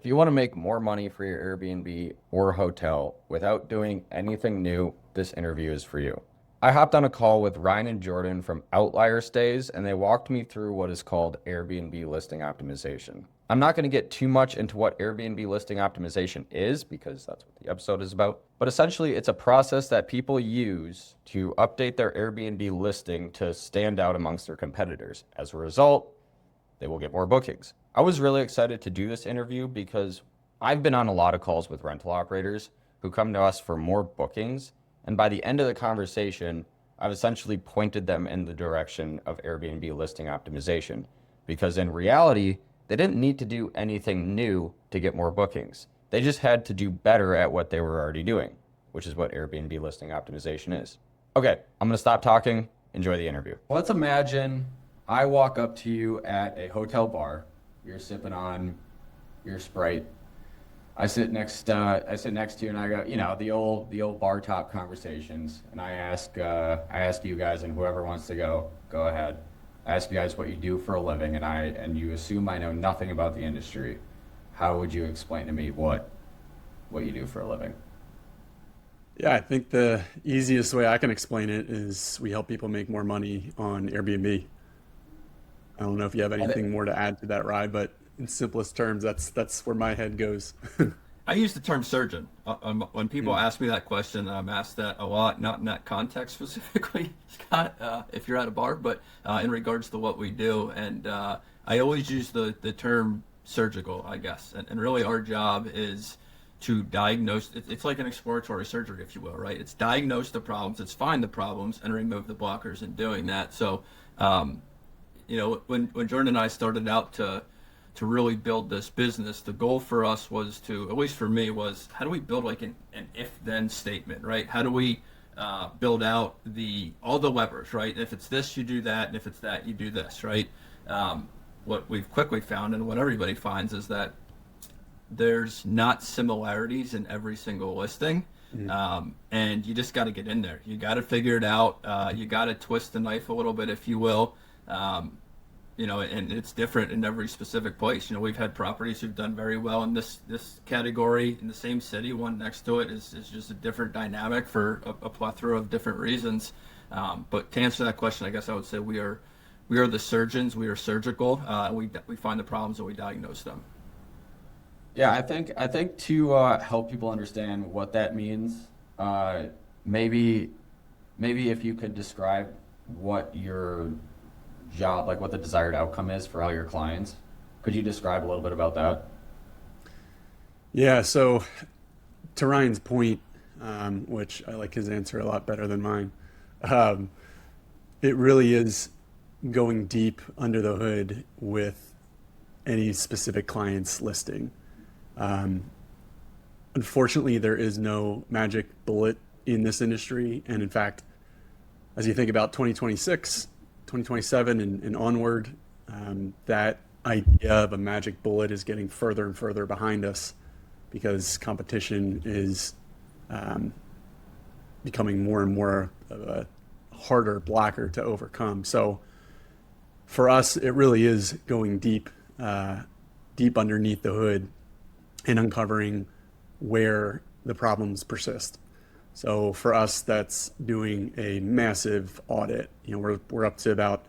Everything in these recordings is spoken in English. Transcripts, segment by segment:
If you want to make more money for your Airbnb or hotel without doing anything new, this interview is for you. I hopped on a call with Ryan and Jordan from Outlier Stays, and they walked me through what is called Airbnb Listing Optimization. I'm not going to get too much into what Airbnb Listing Optimization is because that's what the episode is about, but essentially it's a process that people use to update their Airbnb listing to stand out amongst their competitors. As a result, they will get more bookings. I was really excited to do this interview because I've been on a lot of calls with rental operators who come to us for more bookings. And by the end of the conversation, I've essentially pointed them in the direction of Airbnb listing optimization because in reality, they didn't need to do anything new to get more bookings. They just had to do better at what they were already doing, which is what Airbnb listing optimization is. Okay, I'm going to stop talking. Enjoy the interview. Let's imagine I walk up to you at a hotel bar. You're sipping on your Sprite. I sit next to you, and I go, the old bar top conversations. And I ask you guys, and whoever wants to go ahead. I ask you guys what you do for a living, and you assume I know nothing about the industry. How would you explain to me what you do for a living? Yeah, I think the easiest way I can explain it is we help people make more money on Airbnb. I don't know if you have anything more to add to that, Rye, but in simplest terms, that's where my head goes. I use the term surgeon. When people Mm, ask me that question, I'm asked that a lot, not in that context specifically, Scott, if you're at a bar, but in regards to what we do. And I always use the term surgical, I guess. And really, our job is to diagnose. It's like an exploratory surgery, if you will, right? It's diagnose the problems, it's find the problems, and remove the blockers in doing that. So, um, when Jordan and I started out to really build this business, the goal for us was to, at least for me, was how do we build like an if-then statement, right? How do we build out all the levers, right? If it's this, you do that, and if it's that, you do this, right? What we've quickly found, and what everybody finds, is that there's not similarities in every single listing. mm. And you just got to get in there. You got to figure it out. You got to twist the knife a little bit, if you will. Um, and it's different in every specific place. We've had properties who've done very well in this category in the same city. One next to it is just a different dynamic for a plethora of different reasons. But to answer that question, I guess I would say we are the surgeons. We are surgical. We find the problems and we diagnose them. Yeah, I think to help people understand what that means, uh, maybe maybe if you could describe what your job, like what the desired outcome is for all your clients. Could you describe a little bit about that? Yeah, so to Ryan's point, which I like his answer a lot better than mine, um, it really is going deep under the hood with any specific client's listing. Um, Unfortunately, there is no magic bullet in this industry. And in fact, as you think about 2026, 2027, and onward, that idea of a magic bullet is getting further and further behind us because competition is um, becoming more and more of a harder blocker to overcome. So for us, it really is going deep, deep underneath the hood and uncovering where the problems persist. So for us, that's doing a massive audit. We're up to about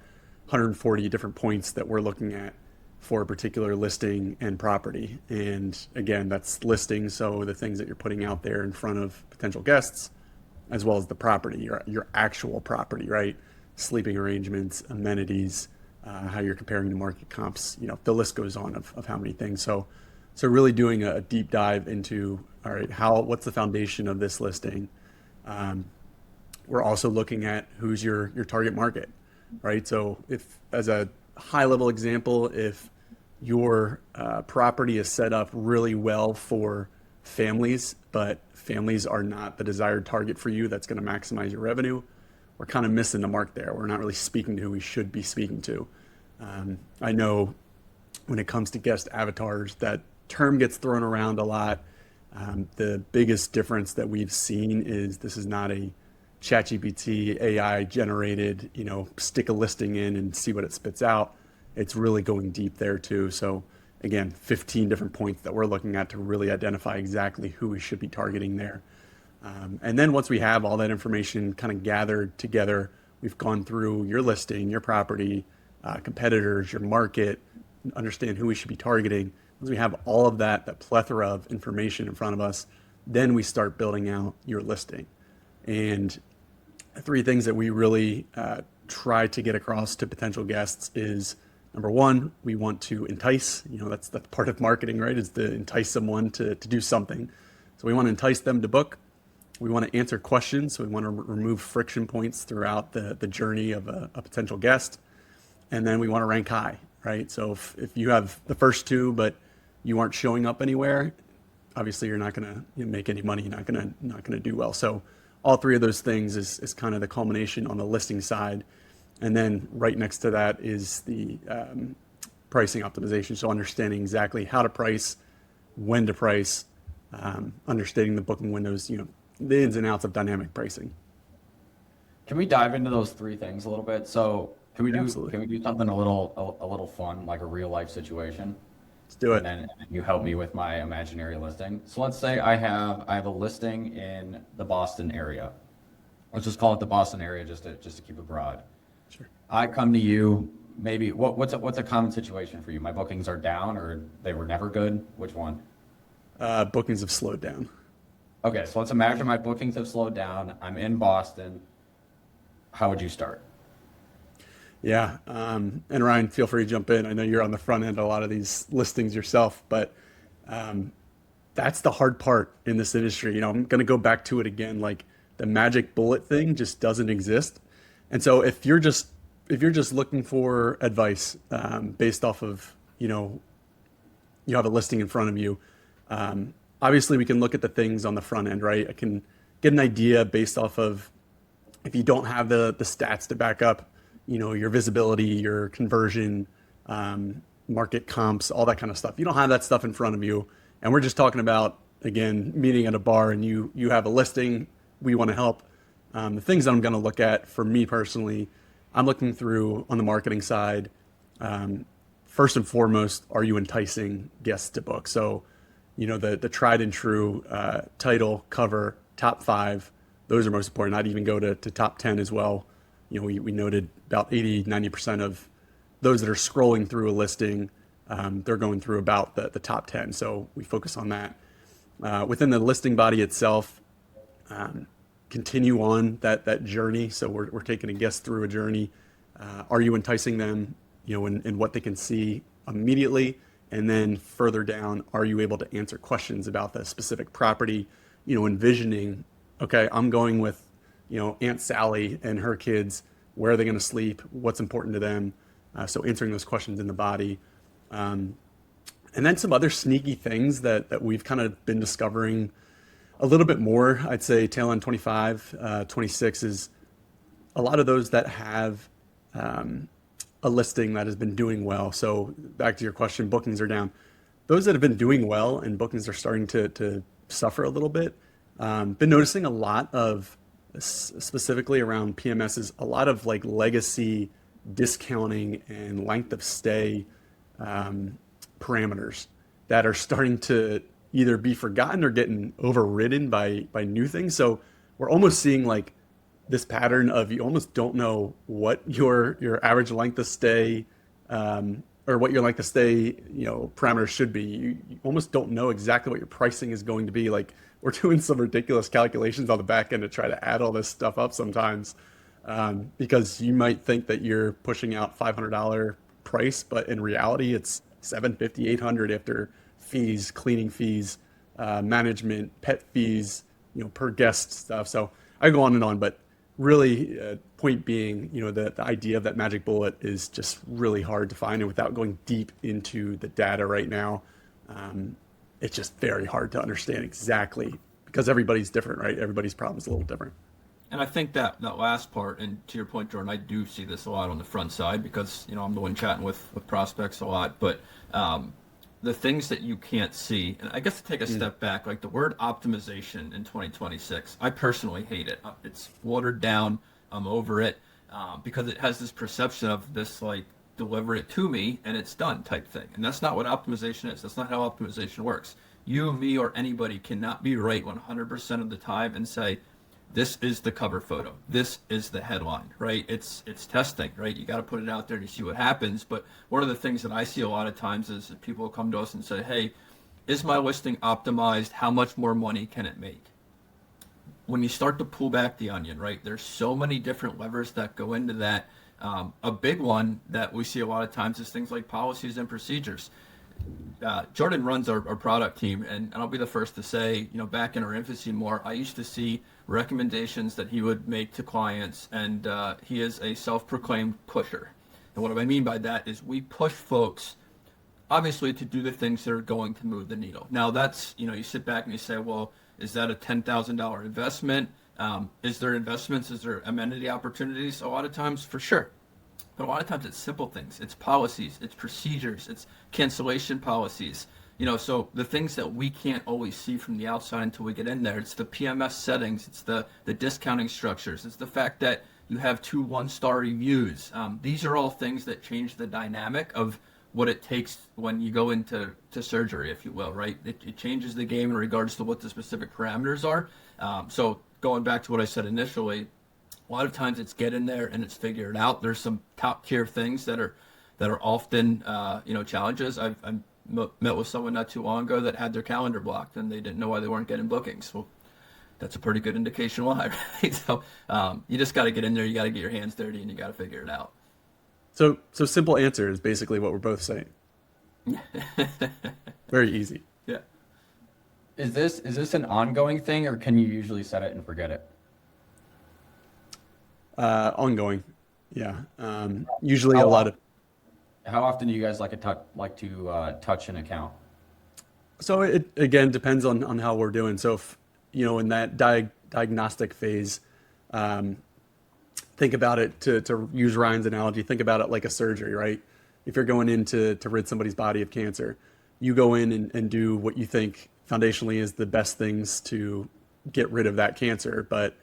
140 different points that we're looking at for a particular listing and property. And again, that's listing, so the things that you're putting out there in front of potential guests, as well as the property, your actual property, right? Sleeping arrangements, amenities, how you're comparing to market comps. The list goes on of how many things. So really doing a deep dive into, all right, what's the foundation of this listing? Um, we're also looking at who's your target market, right? So if, as a high level example, if your property is set up really well for families, but families are not the desired target for you, that's going to maximize your revenue. We're kind of missing the mark there. We're not really speaking to who we should be speaking to. I know when it comes to guest avatars, that term gets thrown around a lot. The biggest difference that we've seen is this is not a ChatGPT AI generated, stick a listing in and see what it spits out. It's really going deep there too. So again, 15 different points that we're looking at to really identify exactly who we should be targeting there. And then once we have all that information kind of gathered together, we've gone through your listing, your property, competitors, your market, understand who we should be targeting. Once we have all of that, that plethora of information in front of us, then we start building out your listing. And three things that we really try to get across to potential guests is, number one, we want to entice. That's part of marketing, right? Is to entice someone to do something. So we want to entice them to book. We want to answer questions. So we want to remove friction points throughout the journey of a potential guest. And then we want to rank high, right? So if you have the first two, but you aren't showing up anywhere, obviously you're not going to make any money. You're not going to do well. So all three of those things is kind of the culmination on the listing side. And then right next to that is the pricing optimization. So understanding exactly how to price, when to price, understanding the booking windows, the ins and outs of dynamic pricing. Can we dive into those three things a little bit? So Absolutely. can we do something a little fun, like a real life situation? Let's do And it. then you help me with my imaginary listing. So let's say I have a listing in the Boston area. Let's just call it the Boston area just to keep it broad. Sure. I come to you, maybe what's a common situation for you? My bookings are down or they were never good? Which one? Bookings have slowed down. Okay, so let's imagine my bookings have slowed down. I'm in Boston. How would you start? Yeah. And Ryan, feel free to jump in. I know you're on the front end of a lot of these listings yourself, but that's the hard part in this industry. I'm going to go back to it again. Like the magic bullet thing just doesn't exist. And so if you're just looking for advice based off of, you have a listing in front of you, obviously we can look at the things on the front end, right? I can get an idea based off of if you don't have the stats to back up, your visibility, your conversion, market comps, all that kind of stuff. You don't have that stuff in front of you. And we're just talking about, again, meeting at a bar and you have a listing, we want to help. The things that I'm going to look at for me personally, I'm looking through on the marketing side. First and foremost, are you enticing guests to book? So, the tried and true title, cover, top 5, those are most important. I'd even go to top 10 as well. We noted about 80-90% of those that are scrolling through a listing, they're going through about the top 10. So we focus on that. Within the listing body itself, continue on that journey. So we're taking a guest through a journey. Are you enticing them, in what they can see immediately? And then further down, are you able to answer questions about the specific property, envisioning, okay, I'm going with, Aunt Sally and her kids, where are they going to sleep? What's important to them? So answering those questions in the body. And then some other sneaky things that we've kind of been discovering a little bit more, I'd say tail end 25, 26 is a lot of those that have a listing that has been doing well. So back to your question, bookings are down. Those that have been doing well and bookings are starting to suffer a little bit. Been noticing a lot of, specifically around PMSs, a lot of like legacy discounting and length of stay parameters that are starting to either be forgotten or getting overridden by new things. So we're almost seeing like this pattern of you almost don't know what your average length of stay or what your length of stay parameters should be. You almost don't know exactly what your pricing is going to be. Like we're doing some ridiculous calculations on the back end to try to add all this stuff up sometimes because you might think that you're pushing out $500 price, but in reality it's $750, $800 after fees, cleaning fees, management, pet fees, per guest stuff. So I go on and on, but really point being, the idea of that magic bullet is just really hard to find. And without going deep into the data right now, it's just very hard to understand exactly because everybody's different, right? Everybody's problem is a little different. And I think that last part, and to your point, Jordan, I do see this a lot on the front side because I'm the one chatting with prospects a lot. But the things that you can't see, and I guess to take a step back, like the word optimization in 2026, I personally hate it. It's watered down. I'm over it because it has this perception of this like deliver it to me and it's done type thing. And that's not what optimization is. That's not how optimization works. You, me, or anybody cannot be right 100% of the time and say, this is the cover photo. This is the headline, right? It's testing, right? You got to put it out there to see what happens. But one of the things that I see a lot of times is that people come to us and say, hey, is my listing optimized? How much more money can it make? When you start to pull back the onion, right, there's so many different levers that go into that. A big one that we see a lot of times is things like policies and procedures. Jordan runs our product team, and I'll be the first to say, back in our infancy more, I used to see recommendations that he would make to clients, and he is a self-proclaimed pusher. And what I mean by that is we push folks, obviously, to do the things that are going to move the needle. Now, that's, you sit back and you say, well, is that a $10,000 investment? Is there investments? Is there amenity opportunities? A lot of times, for sure. But a lot of times it's simple things. It's policies, it's procedures, it's cancellation policies. So the things that we can't always see from the outside until we get in there, it's the PMS settings, it's the discounting structures, it's the fact that you have 2 1-star reviews. These are all things that change the dynamic of what it takes when you go into surgery, if you will, right? It changes the game in regards to what the specific parameters are. So going back to what I said initially, a lot of times it's get in there and it's figure it out. There's some top tier things that are often challenges. I've met with someone not too long ago that had their calendar blocked and they didn't know why they weren't getting bookings. Well, that's a pretty good indication why, right? So you just got to get in there. You got to get your hands dirty and you got to figure it out. So simple answer is basically what we're both saying. Very easy. Yeah. Is this an ongoing thing, or can you usually set it and forget it? Ongoing. Yeah. Usually How a lot of, How often do you guys like to touch an account? so it again depends on how we're doing. So if, in that diagnostic phase, think about it to use Ryan's analogy, think about it like a surgery, right? If you're going in to rid somebody's body of cancer, you go in and do what you think foundationally is the best things to get rid of that cancer. But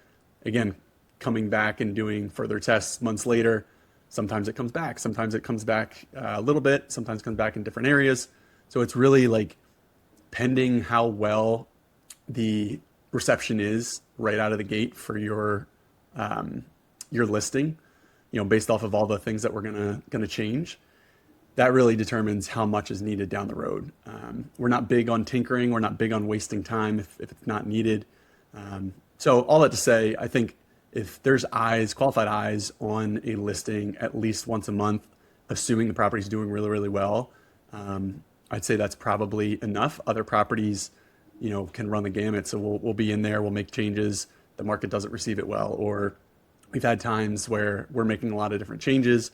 again, coming back and doing further tests months later, sometimes it comes back. Sometimes it comes back a little bit. Sometimes it comes back in different areas. So it's really like pending how well the reception is right out of the gate for your listing, based off of all the things that we're gonna change. That really determines how much is needed down the road. We're not big on tinkering. We're not big on wasting time if it's not needed. So all that to say, I think if there's qualified eyes on a listing at least once a month, assuming the property's doing really, really well, I'd say that's probably enough. Other properties, can run the gamut. So we'll be in there, we'll make changes. The market doesn't receive it well, or we've had times where we're making a lot of different changes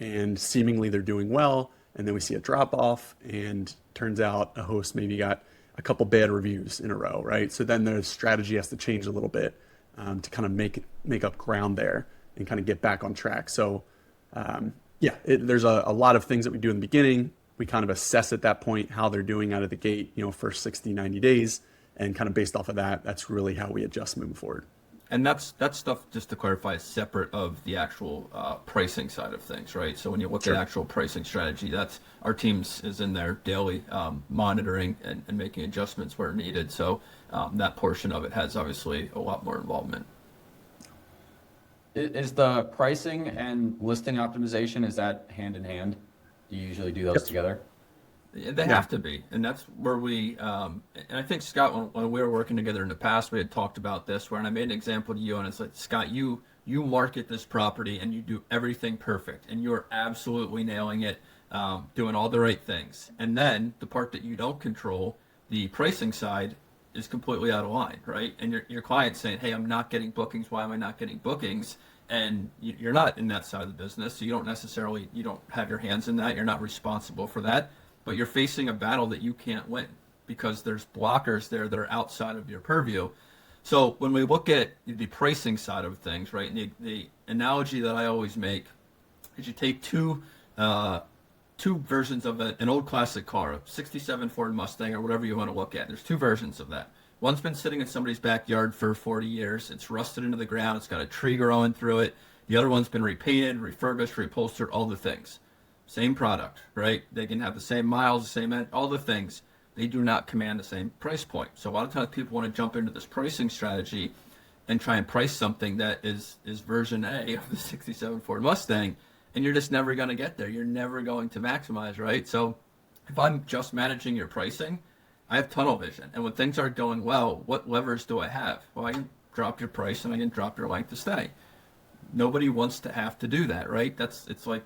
and seemingly they're doing well, and then we see a drop off and turns out a host maybe got a couple bad reviews in a row, right? So then the strategy has to change a little bit to kind of make up ground there and kind of get back on track. So there's a lot of things that we do in the beginning. We kind of assess at that point how they're doing out of the gate, first 60, 90 days, and kind of based off of that, that's really how we adjust moving forward. And that stuff, just to clarify, is separate of the actual pricing side of things, right? So when you look Sure. at actual pricing strategy, that's our teams is in there daily monitoring and making adjustments where needed. So that portion of it has obviously a lot more involvement. Is the pricing and listing optimization, is that hand in hand? Do you usually do those Yep. together? They have to be, and that's where we. And I think Scott, when we were working together in the past, we had talked about this. Where I made an example to you, and it's like, Scott, you market this property and you do everything perfect, and you're absolutely nailing it, doing all the right things. And then the part that you don't control, the pricing side, is completely out of line, right? And your client's saying, "Hey, I'm not getting bookings. Why am I not getting bookings?" And you're not in that side of the business, so you don't have your hands in that. You're not responsible for that. But you're facing a battle that you can't win because there's blockers there that are outside of your purview. So when we look at the pricing side of things, right, the analogy that I always make is you take two versions of an old classic car, a 67 Ford Mustang or whatever you want to look at. There's 2 versions of that. One's been sitting in somebody's backyard for 40 years. It's rusted into the ground. It's got a tree growing through it. The other one's been repainted, refurbished, reupholstered, all the things. same product, right? They can have the same miles, the same, all the things. They do not command the same price point. So a lot of times people want to jump into this pricing strategy and try and price something that is version A of the 67 Ford Mustang, and you're just never going to get there. You're never going to maximize, right? So if I'm just managing your pricing, I have tunnel vision. And when things aren't going well, what levers do I have? Well, I can drop your price and I can drop your length of stay. Nobody wants to have to do that, right? It's like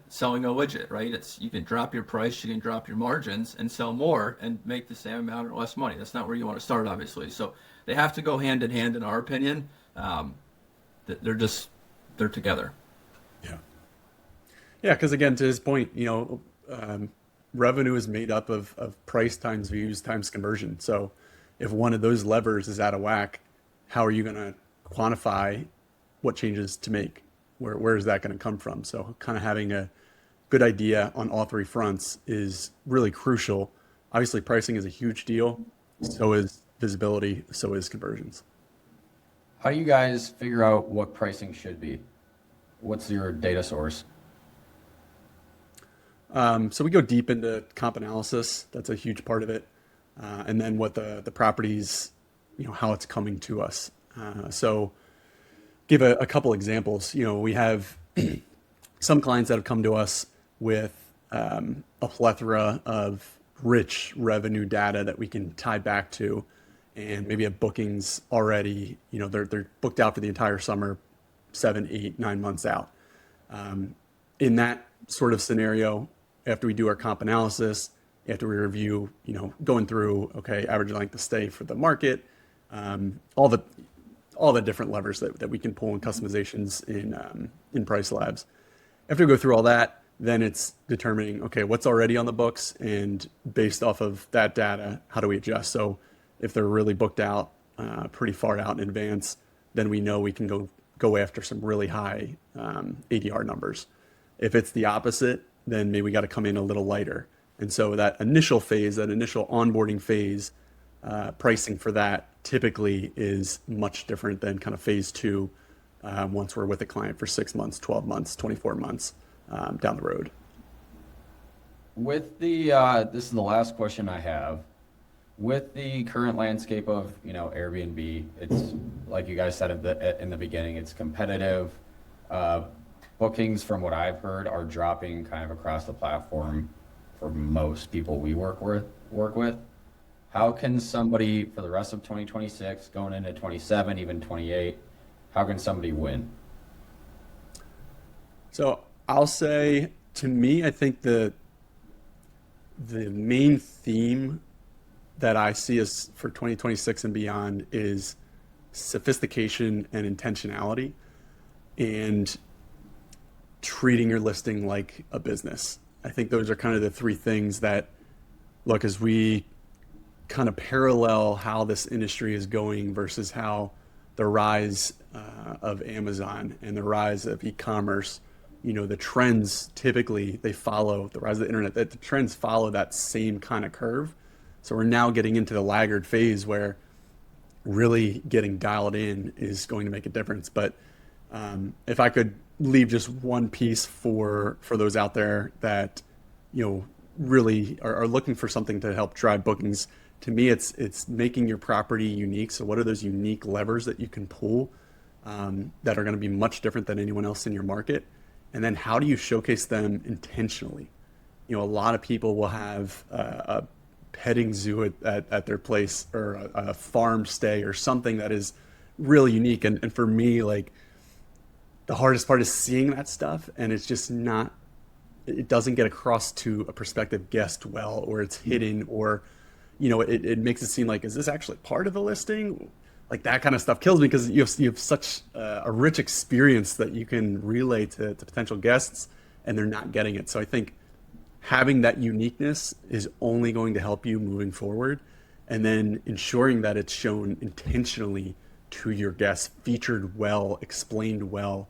selling a widget, right? It's you can drop your price, you can drop your margins, and sell more and make the same amount or less money. That's not where you want to start, obviously. So they have to go hand in hand, in our opinion. They're together. Yeah. Yeah, because again, to his point, revenue is made up of price times views times conversion. So if one of those levers is out of whack, how are you going to quantify what changes to make? Where is that going to come from? So kind of having a good idea on all three fronts is really crucial. Obviously, pricing is a huge deal. So is visibility. So is conversions. How do you guys figure out what pricing should be? What's your data source? So we go deep into comp analysis. That's a huge part of it. And then what the properties, how it's coming to us. So give a couple examples. We have some clients that have come to us with a plethora of rich revenue data that we can tie back to, and maybe have bookings already. They're booked out for the entire summer, 7, 8, 9 months out. In that sort of scenario, after we do our comp analysis, after we review, going through, okay, average length of stay for the market, all the different levers that we can pull in customizations in Price Labs. After we go through all that, then it's determining, okay, what's already on the books, and based off of that data, how do we adjust? So if they're really booked out pretty far out in advance, then we know we can go after some really high ADR numbers. If it's the opposite, then maybe we got to come in a little lighter. And so that initial phase, that initial onboarding phase, pricing for that typically is much different than kind of phase two once we're with a client for 6 months, 12 months, 24 months down the road. With the this is the last question I have. With the current landscape of Airbnb, it's like you guys said in the beginning, it's competitive. Bookings, from what I've heard, are dropping kind of across the platform for most people we work with. How can somebody, for the rest of 2026, going into 27, even 28, how can somebody win? So I'll say, to me, I think the main theme that I see as for 2026 and beyond is sophistication and intentionality, and treating your listing like a business. I think those are kind of the three things that, look, as we kind of parallel how this industry is going versus how the rise of Amazon and the rise of e-commerce, the trends typically, they follow the rise of the internet, that the trends follow that same kind of curve. So we're now getting into the laggard phase where really getting dialed in is going to make a difference. But if I could leave just one piece for those out there that really are looking for something to help drive bookings, to me it's making your property unique. So what are those unique levers that you can pull that are going to be much different than anyone else in your market, and then how do you showcase them intentionally? A lot of people will have a petting zoo at their place, or a farm stay or something that is really unique, and for me, like, the hardest part is seeing that stuff, and it's just not, it doesn't get across to a prospective guest well, or it's hidden, or, it makes it seem like, is this actually part of the listing? Like, that kind of stuff kills me, because you have such a rich experience that you can relay to potential guests, and they're not getting it. So I think having that uniqueness is only going to help you moving forward, and then ensuring that it's shown intentionally to your guests, featured well, explained well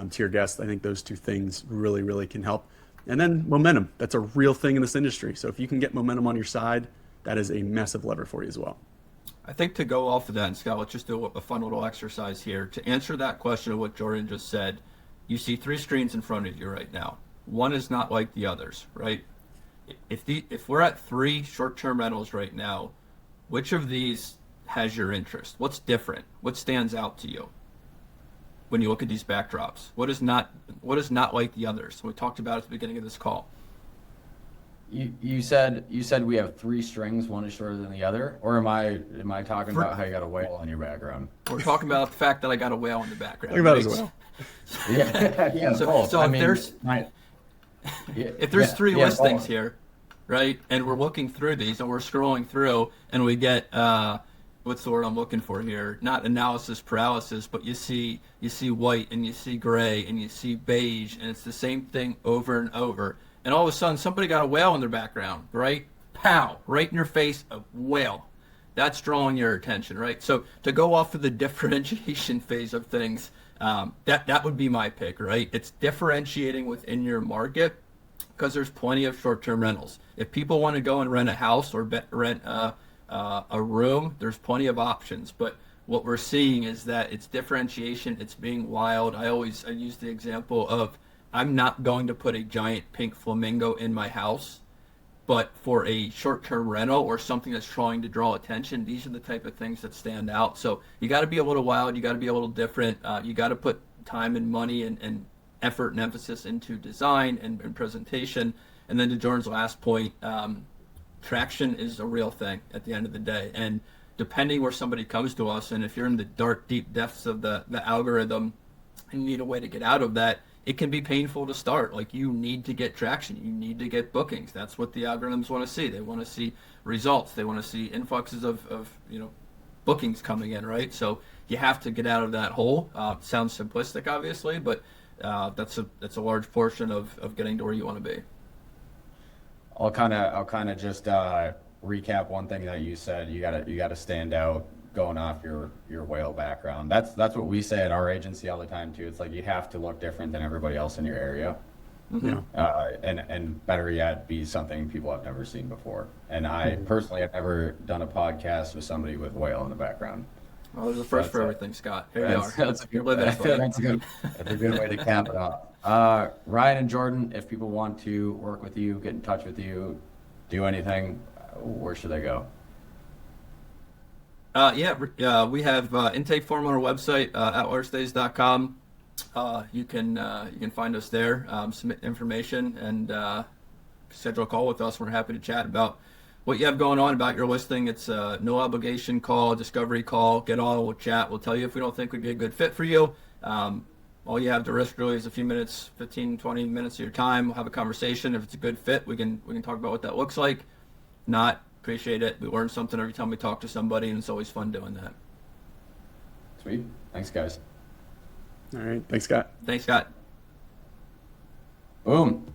to your guests. I think those two things really, really can help. And then momentum. That's a real thing in this industry. So if you can get momentum on your side, that is a massive lever for you as well. I think to go off of that, and Scott, let's just do a fun little exercise here. To answer that question of what Jordan just said, you see 3 screens in front of you right now. one is not like the others, right? If we're at 3 short-term rentals right now, which of these has your interest? What's different? What stands out to you when you look at these backdrops? What is not like the others? We talked about at the beginning of this call. You said we have 3 strings, one is shorter than the other, or am I talking about how you got a whale on your background? We're talking about the fact that I got a whale in the background. Talk about right? it as well. Yeah, So, both. so I if mean, there's if there's 3 listings both. here, right, and we're looking through these and we're scrolling through and we get what's the word I'm looking for here? Not analysis paralysis, but you see white and you see gray and you see beige, and it's the same thing over and over. And all of a sudden, somebody got a whale in their background, right? Pow! Right in your face, a whale. That's drawing your attention, right? So to go off of the differentiation phase of things, that would be my pick, right? It's differentiating within your market because there's plenty of short-term rentals. If people want to go and rent a house or rent a room, there's plenty of options. But what we're seeing is that it's differentiation. It's being wild. I use the example of I'm not going to put a giant pink flamingo in my house, but for a short-term rental or something that's trying to draw attention, these are the type of things that stand out. So you got to be a little wild. You got to be a little different. You got to put time and money and effort and emphasis into design and presentation. And then to Jordan's last point, traction is a real thing at the end of the day. And depending where somebody comes to us, and if you're in the dark, deep depths of the algorithm and you need a way to get out of that, it can be painful to start. Like, you need to get traction. You need to get bookings. That's what the algorithms want to see. They want to see results. They want to see influxes of bookings coming in, right? So you have to get out of that hole. Sounds simplistic, obviously, but that's a large portion of getting to where you want to be. I'll kind of just recap one thing that you said. You gotta stand out, going off your whale background. That's what we say at our agency all the time too. It's like you have to look different than everybody else in your area. Yeah. And better yet, be something people have never seen before. And I personally have never done a podcast with somebody with whale in the background. Well, there's a first for everything, Scott. Here you are. That's a You're good, living it, buddy. that's a good way to cap it off. Ryan and Jordan, if people want to work with you, get in touch with you, do anything, where should they go? We have intake form on our website, outlierstays.com. You can find us there, submit information, and schedule a call with us. We're happy to chat about what you have going on about your listing. It's a no obligation call, discovery call. Get on, we'll chat. We'll tell you if we don't think we'd be a good fit for you. All you have to risk really is a few minutes, 15, 20 minutes of your time. We'll have a conversation. If it's a good fit, we can talk about what that looks like. Not, appreciate it. We learn something every time we talk to somebody, and it's always fun doing that. Sweet. Thanks, guys. All right. Thanks, Scott. Thanks, Scott. Boom.